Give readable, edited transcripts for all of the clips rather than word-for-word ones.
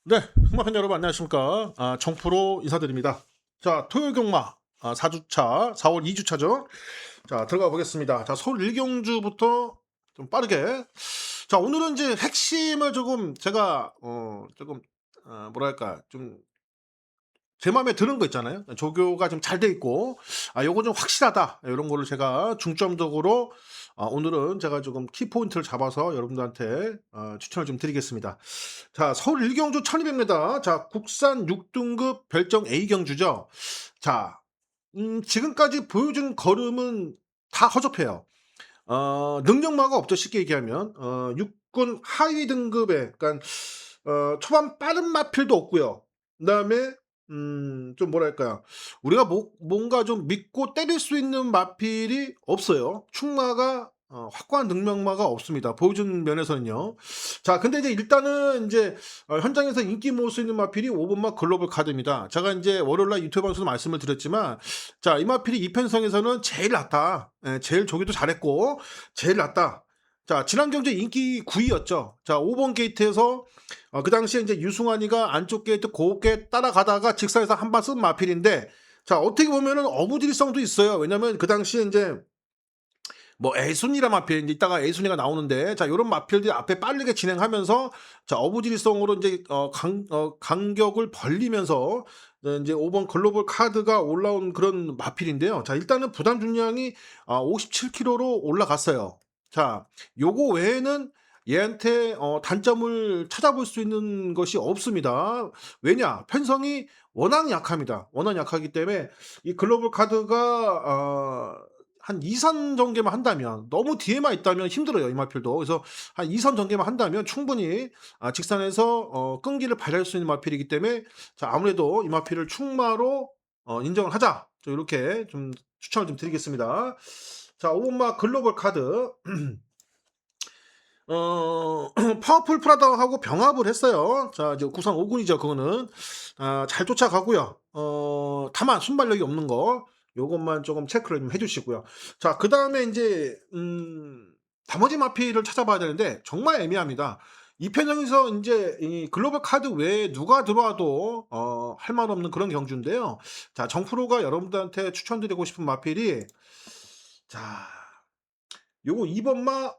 네, 흑마팬 여러분 안녕하십니까? 정프로 인사드립니다. 자, 토요일 경마 4주차, 4월 2주차죠. 자, 들어가 보겠습니다. 자, 서울 일경주부터 좀 빠르게. 자, 오늘은 이제 핵심을 조금 제가 조금 뭐랄까 좀 제 마음에 드는 거 있잖아요. 조교가 좀 잘 돼 있고 요거 좀 확실하다. 이런 거를 제가 중점적으로 오늘은 제가 조금 키포인트를 잡아서 여러분들한테 추천을 좀 드리겠습니다. 자, 서울 일경주 1200m. 자, 국산 6등급 별정 A 경주죠. 자, 지금까지 보여준 걸음은 다 허접해요. 능력마가 없죠. 쉽게 얘기하면. 육군 하위 등급에, 그러니까 초반 빠른 마필도 없고요. 그다음에 좀 뭐랄까요. 우리가 뭔가 좀 믿고 때릴 수 있는 마필이 없어요. 충마가 확고한 능력마가 없습니다. 보여준 면에서는요. 자, 근데 이제 일단은 이제 현장에서 인기 모을 수 있는 마필이 5번마 글로벌 카드입니다. 제가 이제 월요일 날 유튜브 방송에서 말씀을 드렸지만, 자, 이 마필이 이 편성에서는 제일 낫다. 예, 제일 조기도 잘했고 제일 낫다. 자, 지난 경주에 인기 9위였죠. 자, 5번 게이트에서 그 당시에 이제 유승환이가 안쪽 게이트 곱게 따라가다가 직사에서 한 번 쓴 마필인데, 자, 어떻게 보면은 어부지리성도 있어요. 왜냐면 그 당시에 이제 뭐 애순이라 마필 이제 이따가 애순이가 나오는데, 자, 요런 마필들이 앞에 빠르게 진행하면서 자, 어부지리성으로 이제 간격을 벌리면서 이제 5번 글로벌 카드가 올라온 그런 마필인데요. 자, 일단은 부담 중량이 57kg로 올라갔어요. 자, 요거 외에는 얘한테 단점을 찾아볼 수 있는 것이 없습니다. 왜냐? 편성이 워낙 약합니다. 워낙 약하기 때문에 이 글로벌 카드가 한 2선 전개만 한다면, 너무 뒤에만 있다면 힘들어요, 이 마필도. 그래서 한 2선 전개만 한다면 충분히 직선에서 끈기를 발휘할 수 있는 마필이기 때문에, 자, 아무래도 이 마필을 충마로 인정을 하자. 이렇게 좀 추천을 좀 드리겠습니다. 자, 오번마 글로벌 카드. 파워풀 프라다하고 병합을 했어요. 자, 이제 구상 5군이죠, 그거는. 잘 쫓아가고요. 다만 순발력이 없는 거, 요것만 조금 체크를 좀 해주시고요. 자, 그 다음에 이제 나머지 마피를 찾아봐야 되는데 정말 애매합니다. 이 편성에서 이제 이 글로벌 카드 외에 누가 들어와도 할 말 없는 그런 경주인데요. 자, 정프로가 여러분들한테 추천드리고 싶은 마필이, 자, 요거 2번마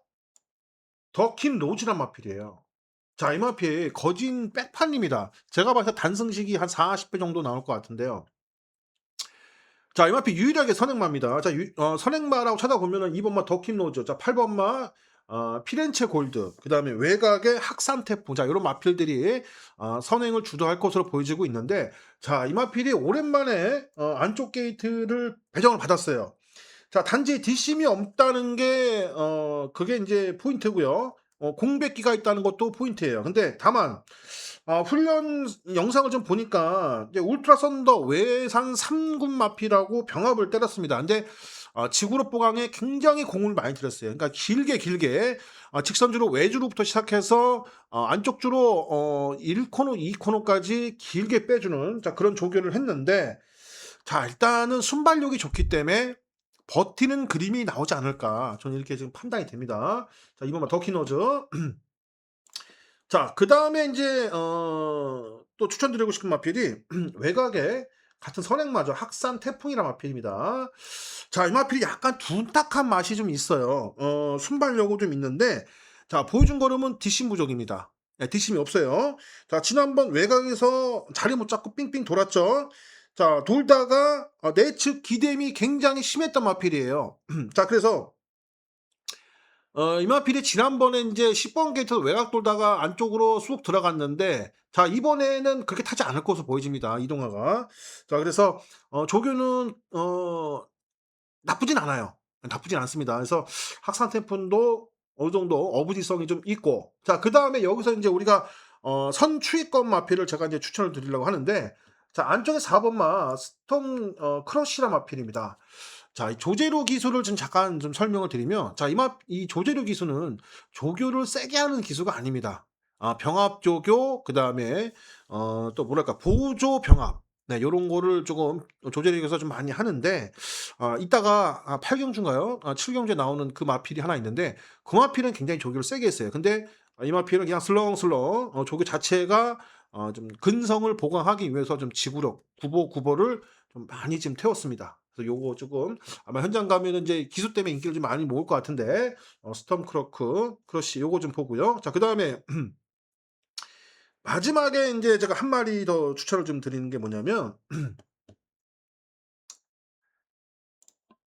더킨 로즈란 마필이에요. 자, 이 마필 거진 백판입니다. 제가 봐서 단승식이 한 40배 정도 나올 것 같은데요. 자, 이 마필 유일하게 선행마입니다. 자, 선행마라고 찾아보면은 2번마 더킨 로즈, 자, 8번마 피렌체 골드, 그 다음에 외곽의 학산태포, 자, 이런 마필들이 선행을 주도할 것으로 보여지고 있는데, 자, 이 마필이 오랜만에 안쪽 게이트를 배정을 받았어요. 자, 단지 뒷심이 없다는 게 그게 인제 포인트고요. 공백기가 있다는 것도 포인트예요. 근데 다만 훈련 영상을 좀 보니까 이제 울트라 썬더 외산 3군 마피라고 병합을 때렸습니다. 근데 지구로 보강에 굉장히 공을 많이 들였어요. 그러니까 길게 직선주로 외주로부터 시작해서 안쪽 주로 1코너, 2코너까지 길게 빼주는, 자, 그런 조교를 했는데, 자, 일단은 순발력이 좋기 때문에 버티는 그림이 나오지 않을까, 저는 이렇게 지금 판단이 됩니다. 자, 이번만 더키너즈. 자, 그다음에 인제 또 추천드리고 싶은 마필이 외곽에 같은 선행마죠. 학산 태풍이라는 마필입니다. 자, 이 마필이 약간 둔탁한 맛이 좀 있어요. 순발력은 좀 있는데, 자, 보여준 걸음은 뒷심 부족입니다. 예, 뒷심이 없어요. 자, 지난번 외곽에서 자리 못 잡고 삥삥 돌았죠. 자, 돌다가 내측 기댐이 굉장히 심했던 마필이에요. 자, 그래서 이마필이 지난번에 인제 10번 게이트 외곽 돌다가 안쪽으로 쑥 들어갔는데, 자, 이번에는 그렇게 타지 않을 것으로 보여집니다, 이동화가. 자, 그래서 조교는 나쁘진 않아요. 나쁘진 않습니다. 그래서 학산 템포도 어느 정도 어부지성이 좀 있고, 자, 그다음에 여기서 인제 우리가 선추위권 마필을 제가 인제 추천을 드리려고 하는데, 자, 안쪽에 4번마 스톰 크러쉬라 마필입니다. 자, 이 조제로 기술을 좀 잠깐 좀 설명을 드리면, 자, 이 조제로 기술은 조교를 세게 하는 기술가 아닙니다. 병합 조교, 그다음에 또 뭐랄까 보조 병합, 네, 요런 거를 조금 조제력에서 좀 많이 하는데, 이따가 8 경주인가요? 7 경주에 나오는 그 마필이 하나 있는데, 그 마필은 굉장히 조교를 세게 했어요. 근데 이 마필은 그냥 슬렁슬렁 조교 자체가 좀 근성을 보강하기 위해서 좀 지구력 구보를 좀 많이 지금 태웠습니다. 그래서 요거 조금 아마 현장 가면은 이제 기수 때문에 인기를 좀 많이 모을 것 같은데 스톰 크러쉬 요거 좀 보고요. 자 그다음에 마지막에 인제 제가 한 마리 더 추천을 좀 드리는 게 뭐냐면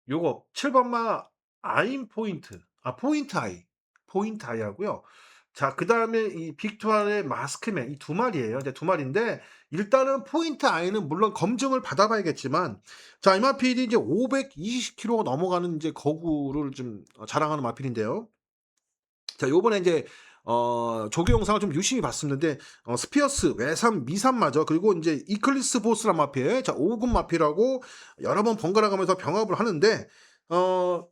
요거 7 번마 아임 포인트. 포인트 아이하고요. 자 그다음에 이 빅투알의 마스크맨 이 두 마리예요. 이제 두 마리인데 일단은 포인트 아이는 물론 검증을 받아 봐야겠지만 자 이 마필이 이제 520 킬로가 넘어가는 인제 거구를 좀 자랑하는 마필인데요. 자 요번에 인제 조교 영상을 좀 유심히 봤었는데 스피어스, 외삼, 미삼마저 그리고 인제 이클리스 보스란 마필 자 5급 마필하고 여러 번 번갈아 가면서 병합을 하는데 어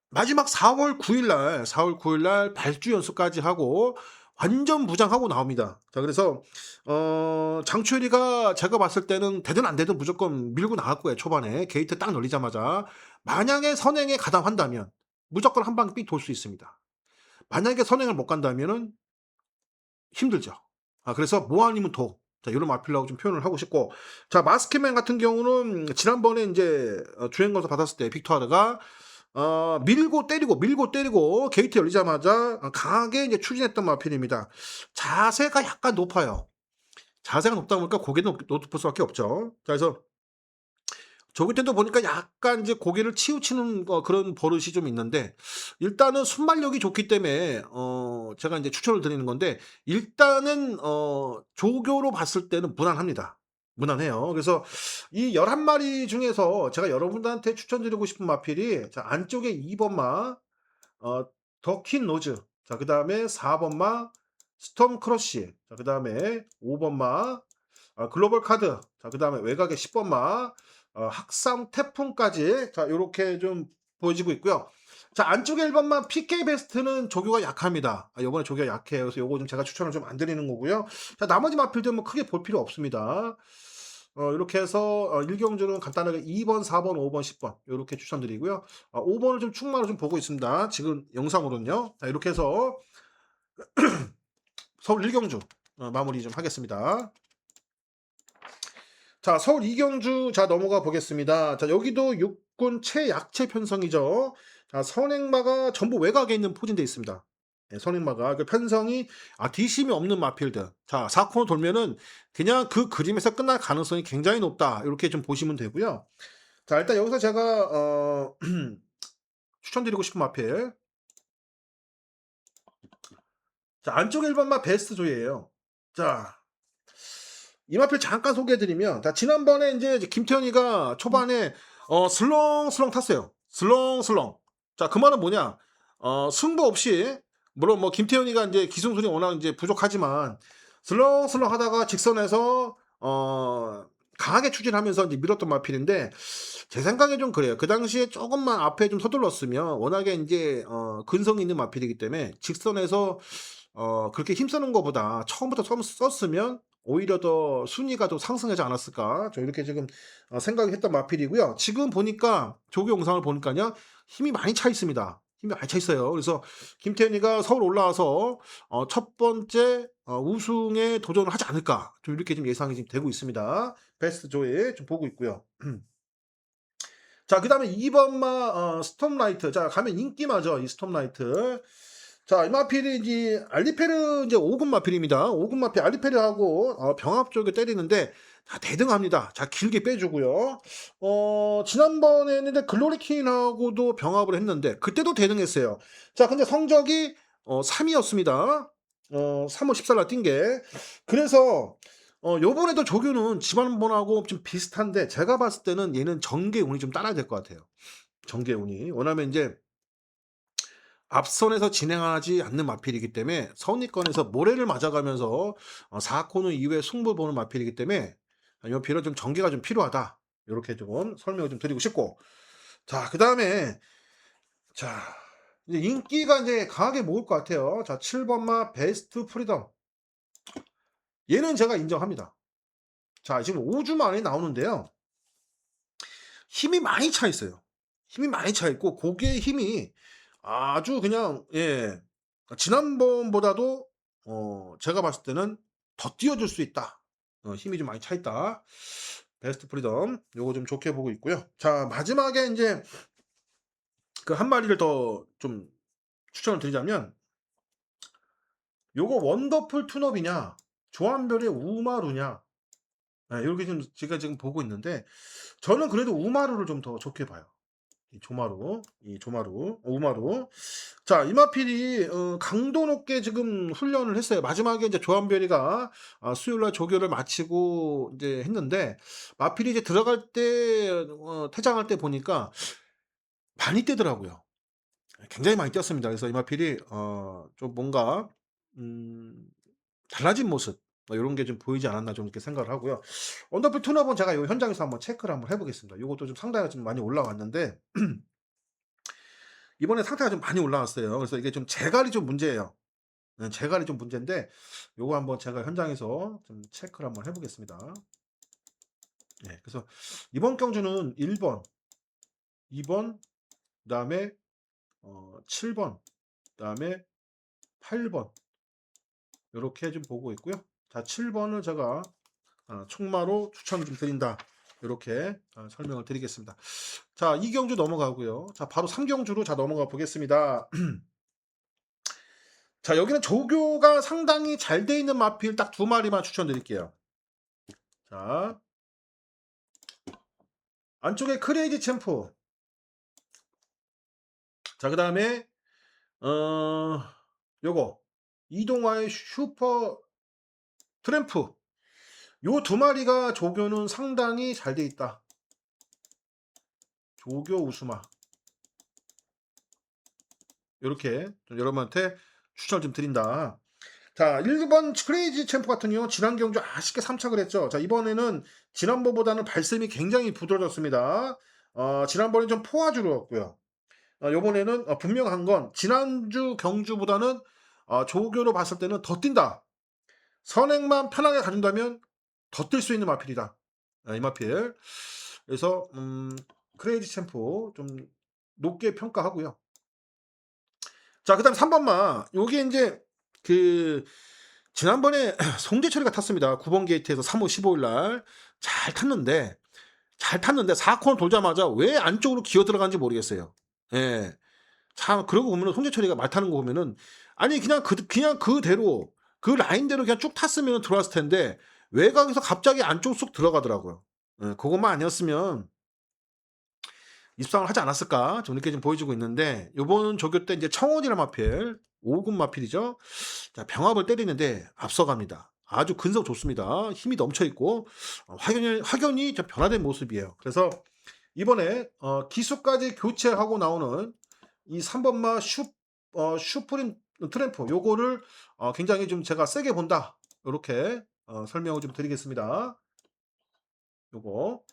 마지막 4월 9일 날 발주 연습까지 하고 완전 무장하고 나옵니다. 자 그래서 장추열이가 제가 봤을 때는 되든 안 되든 무조건 밀고 나갈 거예요 초반에. 게이트 딱 열리자마자. 만약에 선행에 가담한다면 무조건 한 방 삑 돌 수 있습니다. 만약에 선행을 못 간다면은 힘들죠. 그래서 뭐 아니면 도. 자 요런 마필이라고 좀 표현을 하고 싶고 자 마스크맨 같은 경우는 지난번에 인제 주행 검사 받았을 때 빅토르가 밀고 때리고 게이트 열리자마자 강하게 이제 추진했던 마필입니다. 자세가 약간 높아요. 자세가 높다 보니까 고개도 높을 수밖에 없죠. 자 그래서 저기 때도 보니까 약간 이제 고개를 치우치는 그런 버릇이 좀 있는데 일단은 순발력이 좋기 때문에 제가 인제 추천을 드리는 건데 일단은 조교로 봤을 때는 무난합니다. 무난해요. 그래서 이 11 마리 중에서 제가 여러분들한테 추천드리고 싶은 마필이 자 안쪽에 2 번마 어 더킨 로즈 자 그다음에 4 번마 스톰 크러쉬 자 그다음에 5 번마 글로벌 카드 자 그다음에 외곽에 10 번마 학상 태풍까지 자 요렇게 좀 보여지고 있고요. 자 안쪽에 1 번마 PK 베스트는 조교가 약합니다. 요번에 조교가 약해요. 그래서 요거 좀 제가 추천을 좀 안 드리는 거고요. 자 나머지 마필들은 뭐 크게 볼 필요 없습니다. 요렇게 해서 1 경주는 간단하게 2 번, 4 번, 5 번, 10번 요렇게 추천드리고요. 5 번을 좀 충마로 좀 보고 있습니다. 지금 영상으로는요. 자 이렇게 해서 서울 1 경주 마무리 좀 하겠습니다. 자 서울 2 경주 자 넘어가 보겠습니다. 자 여기도 육군 최약체 편성이죠. 자 선행마가 전부 외곽에 있는 포진되어 있습니다. 예 선행마가 그 편성이 뒷심이 없는 마필드. 자 4 코너 돌면은 그냥 그 그림에서 끝날 가능성이 굉장히 높다. 요렇게 좀 보시면 되고요. 자 일단 여기서 제가 추천드리고 싶은 마필. 자 안쪽 1 번마 베스트 조이예요. 자 이 마필 잠깐 소개해 드리면 자 지난번에 인제 김태현이가 초반에 슬렁슬렁 탔어요. 슬렁슬렁. 자 그 말은 뭐냐? 승부 없이 물론 뭐 김태현이가 인제 기술순이 워낙 인제 부족하지만 슬렁슬렁 하다가 직선에서 강하게 추진하면서 인제 밀었던 마필인데 제 생각에 좀 그래요. 그 당시에 쪼금만 앞에 좀 서둘렀으면 워낙에 인제 근성이 있는 마필이기 때문에 직선에서 그렇게 힘쓰는 것보다 처음부터 썼으면 오히려 더 순위가 더 상승하지 않았을까. 저 이렇게 지금 생각을 했던 마필이고요. 지금 보니까 조교 영상을 보니까요. 힘이 많이 차 있습니다. 힘이 많이 차 있어요. 그래서 김태현이가 서울 올라와서 첫 번째 우승에 도전을 하지 않을까. 좀 이렇게 좀 예상이 지금 되고 있습니다. 베스트 조에 좀 보고 있고요. 자 그다음에 2 번마 스톰라이트. 자 가면 인기마죠, 이 스톰라이트. 자 이 마필이 이제 알리페르 이제 5급 마필입니다. 5급 마필 알리페르하고 병합 쪽에 때리는데 대등합니다. 자 길게 빼주고요. 지난번에 했는데 글로리킨하고도 병합을 했는데 그때도 대등했어요. 자 근데 성적이 3 위였습니다. 3월 14일 날 뛴 게. 그래서 요번에도 조교는 지난번하고 좀 비슷한데 제가 봤을 때는 얘는 정계운이 좀 따라야 될 것 같아요. 정계운이. 왜냐하면 인제 앞선에서 진행하지 않는 마필이기 때문에 선위권에서 모래를 맞아가면서 4 코너 이후에 승부 보는 마필이기 때문에 요 필은 좀 전개가 좀 필요하다. 요렇게 좀 설명을 좀 드리고 싶고 자 그다음에 자 이제 인기가 인제 강하게 모을 것 같아요. 자 7 번마 베스트 프리덤. 얘는 제가 인정합니다. 자 지금 5주 만에 나오는데요. 힘이 많이 차 있어요. 힘이 많이 차 있고 고기의 힘이 아주 그냥 지난번보다도 제가 봤을 때는 더 뛰어줄 수 있다. 힘이 좀 많이 차 있다. 베스트 프리덤 요거 좀 좋게 보고 있고요. 자, 마지막에 인제 그 한 마리를 더 좀 추천을 드리자면 요거 원더풀 툰업이냐 조한별의 우마루냐, 예, 요렇게 좀 제가 지금 보고 있는데 저는 그래도 우마루를 좀 더 좋게 봐요. 이 조마루, 우마루. 자, 이마필이 강도 높게 지금 훈련을 했어요. 마지막에 이제 조한별이가 수요일 날 조교를 마치고 이제 했는데 마필이 이제 들어갈 때 퇴장할 때 보니까 많이 뛰더라고요. 굉장히 많이 뛰었습니다. 그래서 이마필이 좀 뭔가 음 달라진 모습 요런 게 좀 보이지 않았나 좀 이렇게 생각을 하고요. 원더풀 톤업은 제가 요 현장에서 한번 체크를 한번 해 보겠습니다. 요것도 좀 상당히 좀 많이 올라왔는데 이번에 상태가 좀 많이 올라왔어요. 그래서 이게 좀 재갈이 좀 문제예요. 네, 재갈이 좀 문제인데 요거 한번 제가 현장에서 좀 체크를 한번 해 보겠습니다. 네, 그래서 이번 경주는 1 번, 2 번, 그다음에 7 번, 그다음에 8 번 요렇게 좀 보고 있고요. 자, 7 번을 제가 총마로 추천을 좀 드린다. 요렇게 설명을 드리겠습니다. 자, 2 경주 넘어가고요. 자, 바로 3 경주로 넘어가 보겠습니다. 자, 여기는 조교가 상당히 잘 돼 있는 마필 딱 2 마리만 추천드릴게요. 자, 안쪽에 크레이지 챔프. 자, 그다음에 어 요거 이동화의 슈퍼 트램프. 요 2 마리가 조교는 상당히 잘 돼 있다. 조교 우수마. 요렇게 좀 여러분한테 추천을 좀 드린다. 자, 1 번 크레이지 챔프 같은 경우는 지난 경주 아쉽게 3착을 했죠. 자, 이번에는 지난번보다는 발셈이 굉장히 부드러졌습니다. 지난번에 좀 포화주로였고요. 요번에는 분명한 건 지난주 경주보다는 조교로 봤을 때는 더 뛴다. 선행만 편하게 가준다면 더 뛸 수 있는 마필이다. 이 마필. 그래서 크레이지 챔프 좀 높게 평가하고요. 자, 그다음 3 번마. 요게 인제 그 지난번에 송재철이가 탔습니다. 9번 게이트에서 3 월 15일 날 잘 탔는데 4코너 돌자마자 왜 안쪽으로 기어 들어간지 모르겠어요. 예. 참 그러고 보면은 송재철이가 말 타는 거 보면은 아니 그냥 그대로 그 라인대로 그냥 쭉 탔으면 들어왔을 텐데 외곽에서 갑자기 안쪽 쏙 들어가더라고요. 예, 그것만 아니었으면 입상을 하지 않았을까 좀 이렇게 좀 보여지고 있는데 요번 조교 때 이제 청원이란 마필 5군 마필이죠. 자, 병합을 때리는데 앞서갑니다. 아주 근성 좋습니다. 힘이 넘쳐 있고 확연히 좀 변화된 모습이에요. 그래서 이번에 기수까지 교체하고 나오는 이 3 번마 슈프림 트램프 요거를 굉장히 좀 제가 세게 본다. 요렇게 설명을 좀 드리겠습니다. 요거.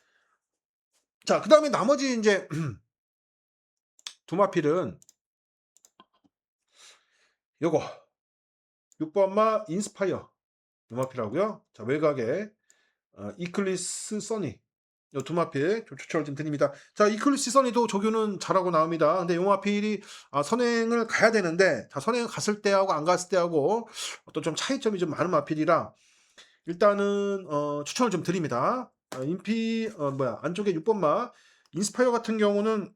자, 그다음에 나머지 인제 두 마필은 요거 6 번마 인스파이어 두 마필하고요. 자, 외곽에 이클리스 써니 요 두 마필 좀 추천을 좀 드립니다. 자, 이클리스 써니도 조교는 잘하고 나옵니다. 근데 요 마필이 선행을 가야 되는데 자, 선행을 갔을 때하고 안 갔을 때하고 어떤 좀 차이점이 좀 많은 마필이라 일단은 추천을 좀 드립니다. 안쪽에 6 번마 인스파이어 같은 경우는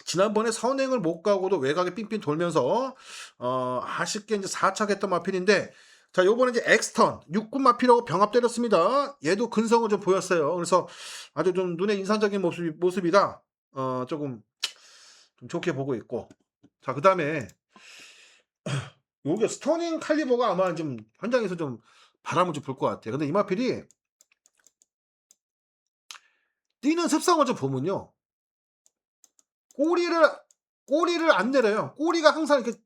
지난번에 선행을 못 가고도 외곽에 삥삥 돌면서 아쉽게 이제 4착했던 마필인데 자, 요번에 이제 엑스턴 6군 마필하고 병합 때렸습니다. 얘도 근성을 좀 보였어요. 그래서 아주 좀 눈에 인상적인 모습이라 조금 좀 좋게 보고 있고. 자, 그다음에 요게 스토닝 칼리버가 아마 좀 현장에서 좀 바람을 좀 불 것 같아요. 근데 이 마필이 뛰는 습성을 좀 보면요. 꼬리를 안 내려요. 꼬리가 항상 이렇게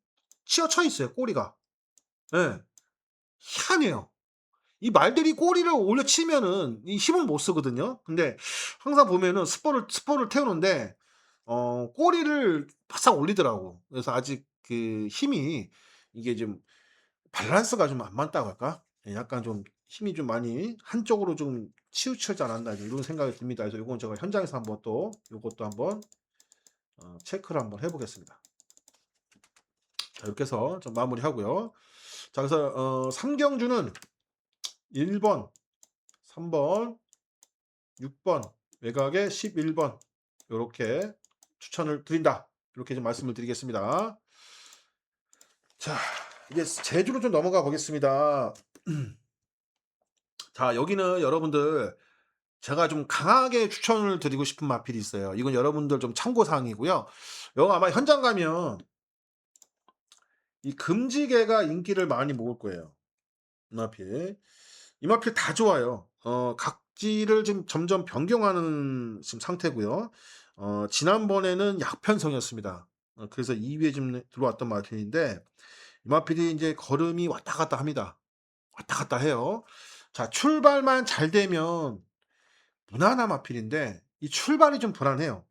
치어쳐 있어요, 꼬리가. 예. 희한해요. 이 말들이 꼬리를 올려치면은 이 힘을 못 쓰거든요. 근데 항상 보면은 스포를 태우는데 꼬리를 바싹 올리더라고. 그래서 아직 그 힘이 이게 좀 밸런스가 좀 안 맞다고 할까? 예, 약간 좀 힘이 좀 많이 한쪽으로 좀 치우쳐지 않았나 이런 생각이 듭니다. 그래서 요건 제가 현장에서 한번 또 요것도 한번 체크를 한번 해 보겠습니다. 자, 이렇게 해서 좀 마무리하고요. 자, 그래서 3경주는 1번, 3번, 6번, 외곽에 11번 요렇게 추천을 드린다. 이렇게 좀 말씀을 드리겠습니다. 자, 이제 제주로 좀 넘어가 보겠습니다. 자, 여기는 여러분들 제가 좀 강하게 추천을 드리고 싶은 마필이 있어요. 이건 여러분들 좀 참고 사항이고요. 여기 아마 현장 가면 이 금지개가 인기를 많이 모을 거예요. 이 마필. 이 마필 다 좋아요. 각지를 지금 점점 변경하는 지금 상태고요. 지난번에는 약편성이었습니다. 그래서 2위에 지금 들어왔던 마필인데 이 마필이 이제 걸음이 왔다 갔다 합니다. 왔다 갔다 해요. 자, 출발만 잘 되면 무난한 마필인데 이 출발이 좀 불안해요.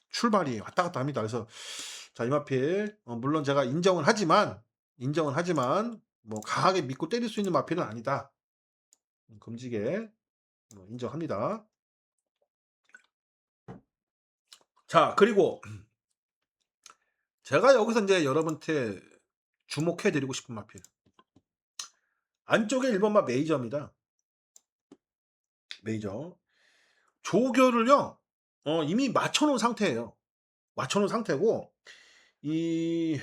출발이 왔다 갔다 합니다. 그래서 자, 이 마필 물론 제가 인정은 하지만 뭐 강하게 믿고 때릴 수 있는 마필은 아니다. 금지개 인정합니다. 자, 그리고 제가 여기서 이제 여러분한테 주목해 드리고 싶은 마필. 안쪽에 1번마 메이저입니다. 메이저. 조교를요. 이미 맞춰 놓은 상태예요. 맞춰 놓은 상태고 이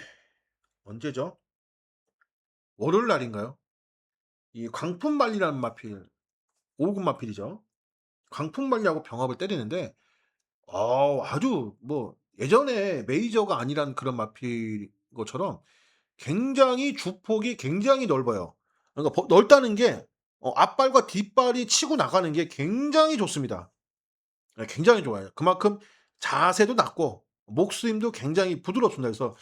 언제죠? 월요일 날인가요? 이 광풍말리라는 마필, 5급 마필이죠. 광풍말리하고 병합을 때리는데 아주 뭐 예전에 메이저가 아니란 그런 마필 것처럼 굉장히 주폭이 굉장히 넓어요. 그러니까 넓다는 게 앞발과 뒷발이 치고 나가는 게 굉장히 좋습니다. 네, 굉장히 좋아요. 그만큼 자세도 낮고 목스임도 굉장히 부드럽습니다. 그래서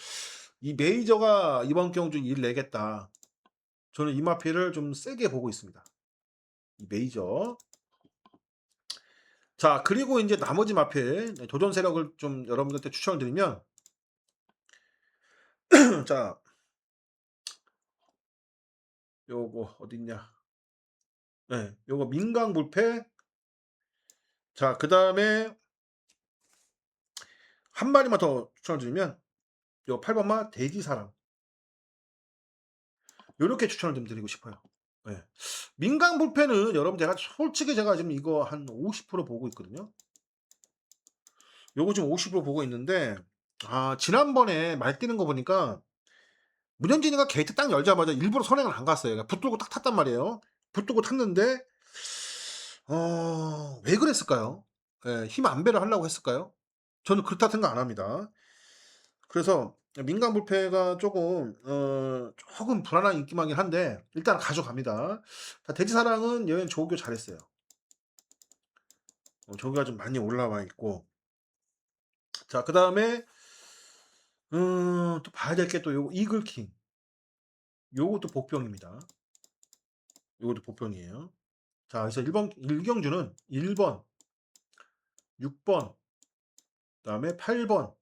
이 메이저가 이번 경주 일 내겠다. 저는 이 마필을 좀 세게 보고 있습니다. 이 메이저. 자, 그리고 이제 나머지 마필 도전 세력을 좀 여러분들한테 추천을 드리면 자, 요거 어딨냐? 네, 요거 민강불패. 자, 그다음에 한 마리만 더 추천을 드리면 요 8번마 돼지사랑. 요렇게 추천을 좀 드리고 싶어요. 예. 민강불패는 여러분 제가 솔직히 제가 지금 이거 한 50% 보고 있거든요. 요거 지금 50% 보고 있는데 지난번에 말 뛰는 거 보니까 문현진이가 게이트 딱 열자마자 일부러 선행을 안 갔어요. 그러니까 붙들고 딱 탔단 말이에요. 붙들고 탔는데 왜 그랬을까요? 예, 힘 안배를 하려고 했을까요? 저는 그렇다 생각 안 합니다. 그래서 민간불패가 조금 불안한 인기만이긴 한데 일단 가져갑니다. 자, 돼지사랑은 여행 조교 잘했어요. 조교가 좀 많이 올라와 있고 자, 그다음에 또 봐야 될 게 또 요거 이글킹. 요것도 복병입니다. 요것도 복병이에요. 자, 그래서 1경주는 1번, 6번, 그다음에 8번,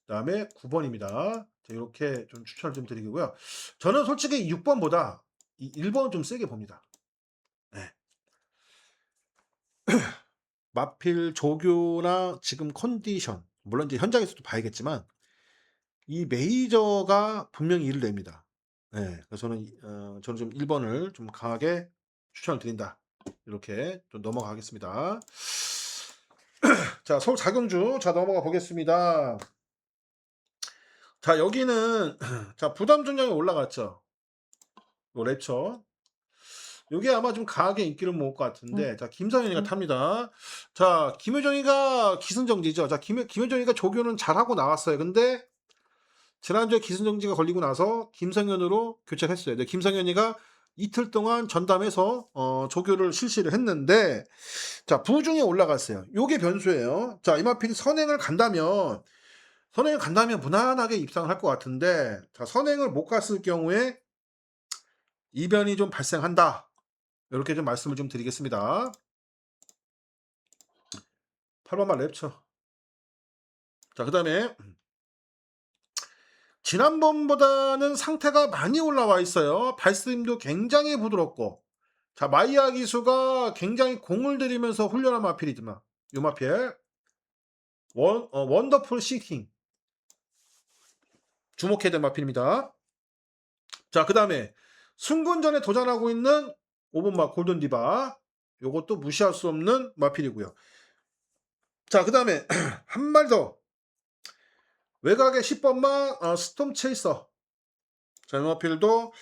그다음에 9번입니다. 자, 이렇게 좀 추천을 좀 드리고요. 저는 솔직히 6번보다 이 1번을 좀 세게 봅니다. 네. 마필 조교나 지금 컨디션, 물론 이제 현장에서도 봐야겠지만 이 메이저가 분명히 일을 냅니다. 네, 그래서 저는 좀 1번을 좀 강하게 추천을 드린다. 이렇게 좀 넘어가겠습니다. 자, 서울 자경주 자 넘어가 보겠습니다. 자, 여기는 자 부담 전형이 올라갔죠. 요 랩처. 요게 아마 좀 강하게 인기를 모을 것 같은데 자, 김성현이가 탑니다. 자, 김효정이가 기승정지죠. 자, 김효정이가 조교는 잘하고 나왔어요. 근데 지난주에 기승정지가 걸리고 나서 김성현으로 교체를 했어요. 근데 김성현이가 이틀 동안 전담해서 조교를 실시를 했는데 자, 부중에 올라갔어요. 요게 변수예요. 자, 이마필이 선행을 간다면 무난하게 입상을 할 것 같은데 자, 선행을 못 갔을 경우에 이변이 좀 발생한다. 이렇게 좀 말씀을 좀 드리겠습니다. 8번만 랩쳐. 자, 그 다음에 지난번보다는 상태가 많이 올라와 있어요. 발스임도 굉장히 부드럽고 자, 마이야 기수가 굉장히 공을 들이면서 훈련한 마필이지만 요 마필 원더풀 시팅 주목해야 될 마필입니다. 자, 그 다음에 승군전에 도전하고 있는 5번마 골든디바. 요것도 무시할 수 없는 마필이고요. 자, 그다음에 한 마리 더. 외곽의 10번마 스톰체이서. 자, 이 마필도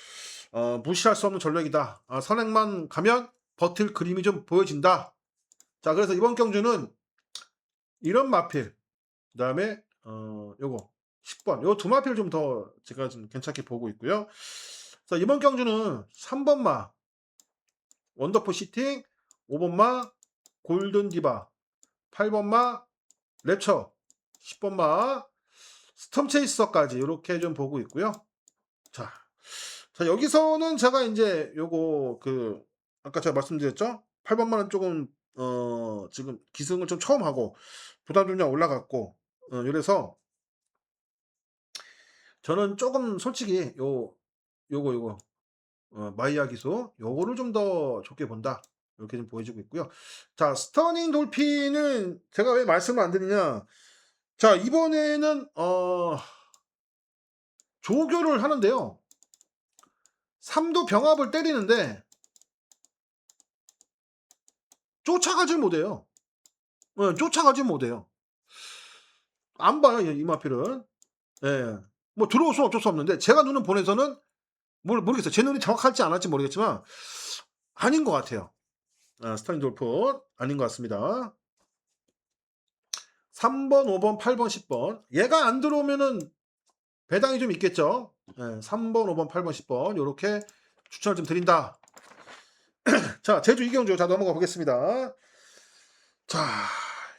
무시할 수 없는 전력이다. 선행만 가면 버틸 그림이 좀 보여진다. 자, 그래서 이번 경주는 이런 마필, 그다음에 요거 10번 요 두 마필을 좀 더 제가 좀 괜찮게 보고 있고요. 자, 이번 경주는 3번마 원더풀 시팅, 5번마 골든 디바, 8번마 랩처, 10번마 스톰 체이서까지 이렇게 좀 보고 있고요. 자, 여기서는 제가 이제 요거 아까 제가 말씀드렸죠? 8번마는 조금 지금 기승을 좀 처음 하고 부담 점량 올라갔고 이래서 저는 조금 솔직히 요거 마이야 기수 요거를 좀 더 좋게 본다. 이렇게 좀 보여지고 있고요. 자, 스터닝 돌핀은 제가 왜 말씀을 안 드리냐. 자, 이번에는 조교를 하는데요. 3도 병합을 때리는데 쫓아가질 못해요. 쫓아가질 못해요. 안 봐요, 이 마필은. 예. 뭐 들어올 수는 어쩔 수 없는데 제가 눈을 보내서는 모르겠어요. 제 눈이 정확할지 안 할지 모르겠지만 아닌 것 같아요. 스터닝 돌핀 아닌 것 같습니다. 3번, 5번, 8번, 10번. 얘가 안 들어오면은 배당이 좀 있겠죠. 3번, 5번, 8번, 10번 요렇게 추천을 좀 드린다. 자, 제주 이경주. 자, 넘어가 보겠습니다. 자,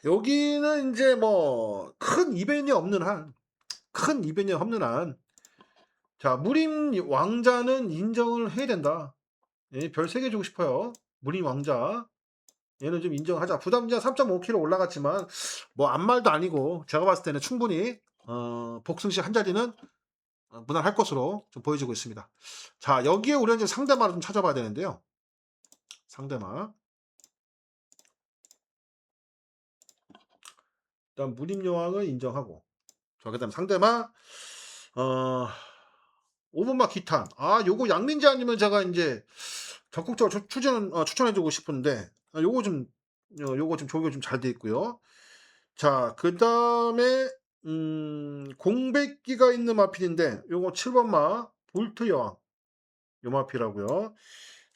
여기는 인제 뭐 큰 이변이 없는 한 자, 무림 왕자는 인정을 해야 된다. 예, 별 3개 주고 싶어요. 무림 왕자. 얘는 좀 인정하자. 부담자 3.5kg 올라갔지만 뭐 아무 말도 아니고 제가 봤을 때는 충분히 복승식 한 자리는 무난할 것으로 좀 보여지고 있습니다. 자, 여기에 우리가 이제 상대마를 좀 찾아봐야 되는데요. 상대마. 일단 무림여왕을 인정하고. 자, 그다음 상대마. 5번마 기탄. 요거 양민지 아니면 제가 이제 적극적으로 추천해주고 싶은데 요거 좀 조교 좀 잘 돼 있고요. 자, 그다음에 공백기가 있는 마필인데 요거 7번마 볼트 여왕 요 마필하고요.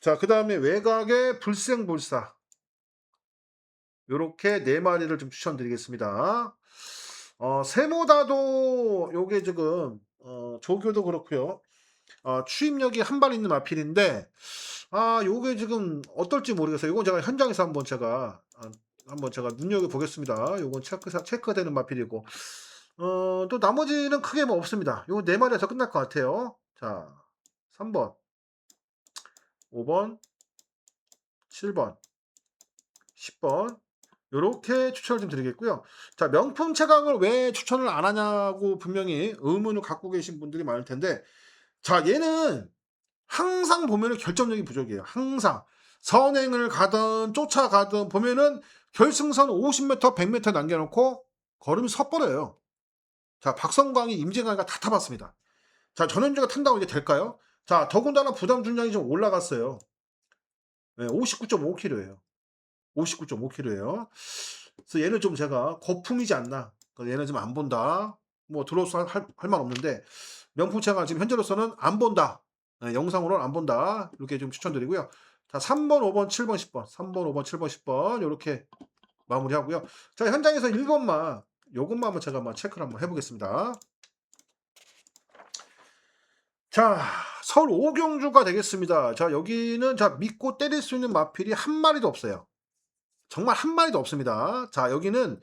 자, 그다음에 외곽의 불생불사 요렇게 4마리를 좀 추천드리겠습니다. 세모다도 요게 지금 조교도 그렇고요. 추임력이 한 발 있는 마필인데 요게 지금 어떨지 모르겠어요. 요건 제가 현장에서 한번 제가 눈여겨 보겠습니다. 요건 체크되는 마필이고 또 나머지는 크게 뭐 없습니다. 요 4마리에서 끝날 것 같아요. 자, 3번, 5번, 7번, 10번 요렇게 추천을 좀 드리겠고요. 자, 명품 채광을 왜 추천을 안 하냐고 분명히 의문을 갖고 계신 분들이 많을 텐데 자, 얘는 항상 보면은 결정력이 부족해요. 항상. 선행을 가든 쫓아가든 보면은 결승선 50m, 100m 남겨놓고 걸음이 섣버려요. 자, 박성광이, 임재광이가 다 타봤습니다. 자, 전현주가 탄다고 이게 될까요? 자, 더군다나 부담 중량이 좀 올라갔어요. 59.5kg예요. 59.5kg예요. 그래서 얘는 좀 제가 거품이지 않나. 얘는 좀 안 본다. 뭐 들어서 할 말 없는데 명품차가 지금 현재로서는 안 본다. 영상으로는 안 본다. 이렇게 좀 추천드리고요. 자, 3번, 5번, 7번, 10번. 3번, 5번, 7번, 10번. 요렇게 마무리하고요. 자, 현장에서 1번만 요것만 한번 제가 한번 체크를 한번 해 보겠습니다. 자, 서울 오경주가 되겠습니다. 자, 여기는 자, 믿고 때릴 수 있는 마필이 한 마리도 없어요. 정말 한 마리도 없습니다. 자, 여기는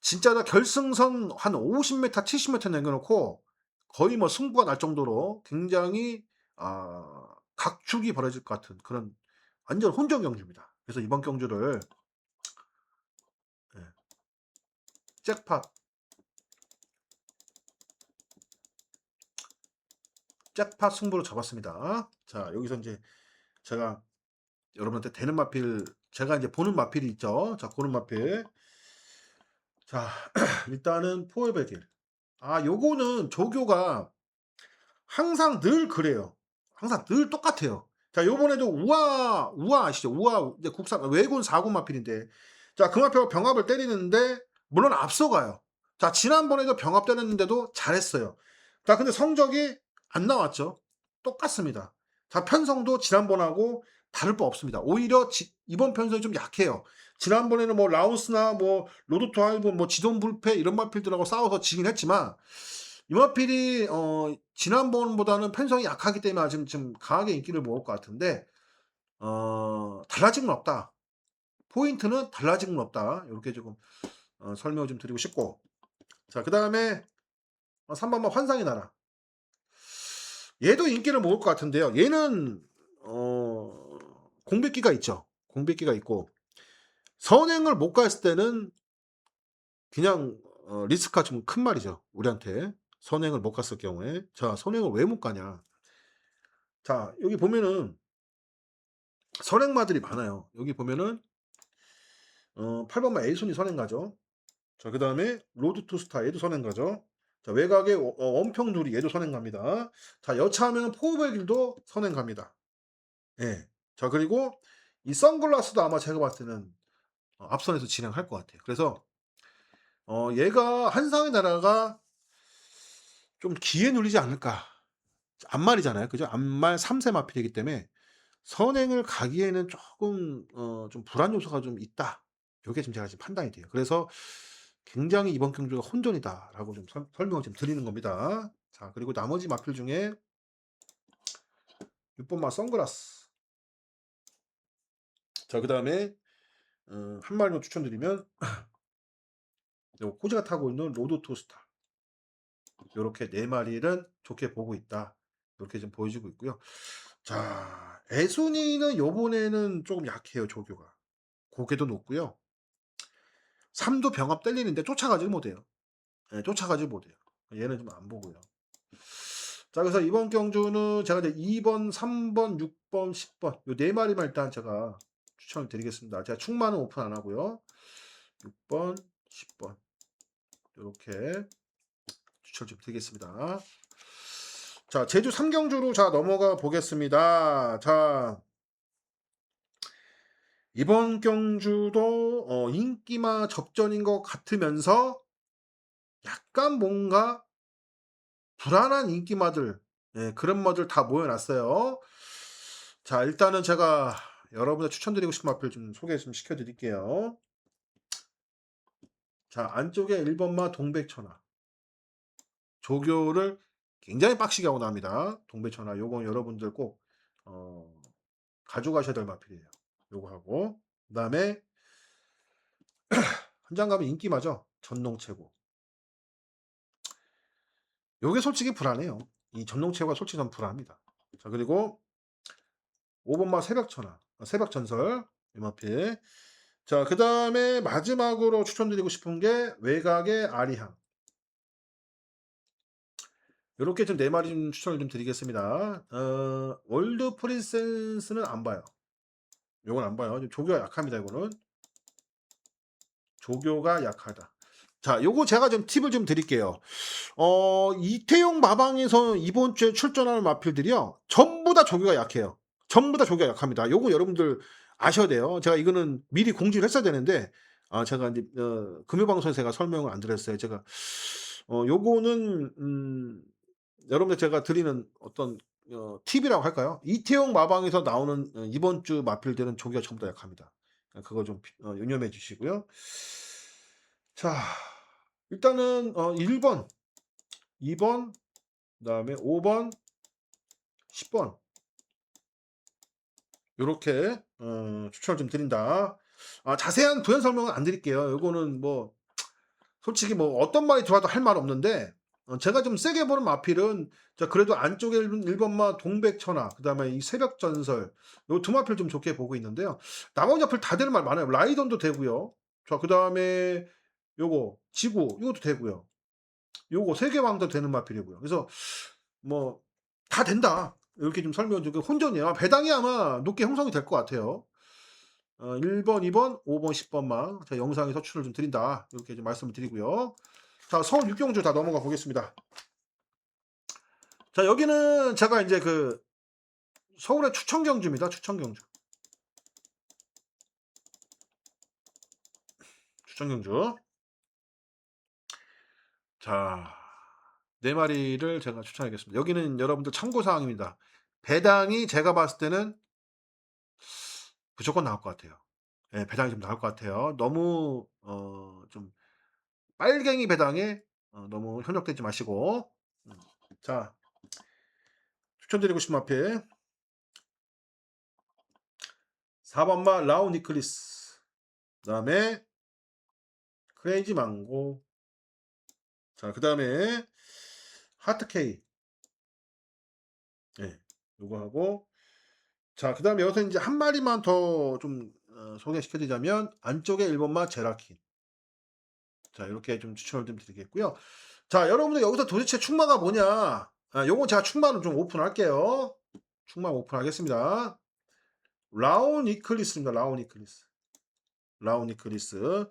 진짜 결승선 한 50m, 70m 남겨놓고 거의 뭐 승부가 날 정도로 굉장히 각축이 벌어질 것 같은 그런 완전 혼전 경주입니다. 그래서 이번 경주를 잭팟 승부로 잡았습니다. 자, 여기서 이제 제가 여러분한테 되는 마필 제가 이제 보는 마필이 있죠. 자, 고른 마필. 자, 일단은 포에베길. 요거는 조교가 항상 늘 그래요. 항상 늘 똑같아요. 자, 요번에도 우아 아시죠? 우아 이제 국산 외군 4군 마필인데 자, 그 마필과 병합을 때리는데 물론 앞서가요. 자, 지난번에도 병합 때렸는데도 잘했어요. 자, 근데 성적이 안 나왔죠. 똑같습니다. 자, 편성도 지난번하고 다를 바 없습니다. 오히려 이번 편성이 좀 약해요. 지난번에는 뭐 라운스나 뭐 로드토 하이브 뭐 지돈 불패 이런 마필들하고 싸워서 지긴 했지만 이 마필이 지난번보다는 편성이 약하기 때문에 지금 강하게 인기를 모을 것 같은데 달라진 건 없다. 포인트는 달라진 건 없다. 요렇게 조금 설명을 좀 드리고 싶고 자, 그다음에 3 번만 환상의 나라. 얘도 인기를 모을 것 같은데요. 얘는 공백기가 있죠. 공백기가 있고 선행을 못 갔을 때는 그냥 리스크가 좀 큰 말이죠, 우리한테. 선행을 못 갔을 경우에. 자, 선행을 왜 못 가냐. 자, 여기 보면은 선행마들이 많아요. 여기 보면은 8 번만 에이손이 선행 가죠. 자, 그다음에 로드 투 스타 얘도 선행 가죠. 자, 외곽에 원평두리 얘도 선행 갑니다. 자, 여차하면 포베길도 선행 갑니다. 예. 자, 그리고 이 선글라스도 아마 제가 봤을 때는 앞선에서 진행할 것 같아요. 그래서 얘가 한상의 나라가 좀 기에 눌리지 않을까. 암말이잖아요. 그죠? 암말 3세 마필이기 때문에 선행을 가기에는 조금 좀 불안 요소가 좀 있다. 요게 지금 제가 지금 판단이 돼요. 그래서 굉장히 이번 경주가 혼전이다라고 좀 설명을 좀 드리는 겁니다. 자, 그리고 나머지 마필 중에 6 번마 선글라스. 자, 그다음에 한 마리만 추천드리면 요 코지가 타고 있는 로드 토스타. 요렇게 4 마리를 좋게 보고 있다. 요렇게 좀 보여지고 있고요. 자, 애순이는 요번에는 조금 약해요, 조교가. 고개도 높고요. 3도 병합 때리는데 쫓아가지를 못해요. 예, 쫓아가지 못해요. 얘는 좀 안 보고요. 자, 그래서 이번 경주는 제가 이제 2 번, 3 번, 6 번, 10 번 요 4 마리만 일단 제가 추천을 드리겠습니다. 제가 충만은 오픈 안 하고요. 6 번, 10번 요렇게 추천을 좀 드리겠습니다. 자, 제주 3경주로 자 넘어가 보겠습니다. 자, 이번 경주도 인기마 접전인 것 같으면서 약간 뭔가 불안한 인기마들 예, 그런 마들 다 모여 놨어요. 자, 일단은 제가 여러분들 추천드리고 싶은 마필 좀 소개 좀 시켜 드릴게요. 자, 안쪽에 1 번마 동백천하. 조교를 굉장히 빡시게 하고 나옵니다. 동백천하 요건 여러분들 꼭 어 가져가셔야 될 마필이에요. 요거 하고 그다음에 현장 가면 인기마죠. 전농체고. 요게 솔직히 불안해요. 이 전농체고가 솔직히 좀 불안합니다. 자, 그리고 5 번마 새벽천하. 새벽전설 이 마필. 자, 그다음에 마지막으로 추천드리고 싶은 게 외곽의 아리향. 요렇게 좀 4 마리 좀 추천을 좀 드리겠습니다. 월드 프린세스는 안 봐요. 요건 안 봐요. 좀 조교가 약합니다, 이거는. 조교가 약하다. 자, 요거 제가 좀 팁을 좀 드릴게요. 이태용 마방에서 이번 주에 출전하는 마필들이요. 전부 다 조교가 약해요. 전부 다 조교가 약합니다. 요거 여러분들 아셔야 돼요. 제가 이거는 미리 공지를 했어야 되는데 제가 인제 금요 방송에서 제가 설명을 안 드렸어요. 제가 요거는 여러분들 제가 드리는 어떤 팁이라고 할까요? 이태용 마방에서 나오는 이번 주 마필들은 조교가 전부 다 약합니다. 그거 좀 유념해 주시고요. 자, 일단은 1 번, 2 번, 그다음에 5 번, 10번 요렇게 추천을 좀 드린다. 자세한 부연 설명은 안 드릴게요. 요거는 뭐 솔직히 뭐 어떤 말이 들어와도 할 말 없는데 제가 좀 세게 보는 마필은 자, 그래도 안쪽에 1 번마 동백천하 그다음에 이 새벽전설 요 2 마필 좀 좋게 보고 있는데요. 나머지 마필 다 되는 말 많아요. 라이던도 되고요. 자, 그다음에 요거 지구 요것도 되고요. 요거 세계왕도 되는 마필이고요. 그래서 뭐 다 된다. 이렇게 좀 설명을 드리고 혼전이에요. 배당이 아마 높게 형성이 될 것 같아요. 1 번, 2 번, 5 번, 10 번만 제가 영상에 서출을 좀 드린다. 이렇게 좀 말씀을 드리고요. 자, 서울 육경주 다 넘어가 보겠습니다. 자, 여기는 제가 인제 서울의 추천 경주입니다. 추천 경주. 추천 경주. 자, 4마리를 제가 추천하겠습니다. 여기는 여러분들 참고 사항입니다. 배당이 제가 봤을 때는 무조건 나올 것 같아요. 예, 배당이 좀 나올 것 같아요. 너무 좀 빨갱이 배당에 너무 현혹되지 마시고. 자, 추천드리고 싶은 마필 4번마 라우 니클리스, 그다음에 크레이지 망고, 자 그다음에 하트 K, 예, 요거 하고, 자 그다음에 여기서 이제 한 마리만 더 좀 소개시켜 드리자면 안쪽에 1번마 제라킨. 자 이렇게 좀 추천을 좀 드리겠고요. 자 여러분들 여기서 도대체 충마가 뭐냐, 요거 제가 충마는 좀 오픈할게요. 충마 오픈하겠습니다. 라우 니클리스입니다. 라우 니클리스. 라우 니클리스.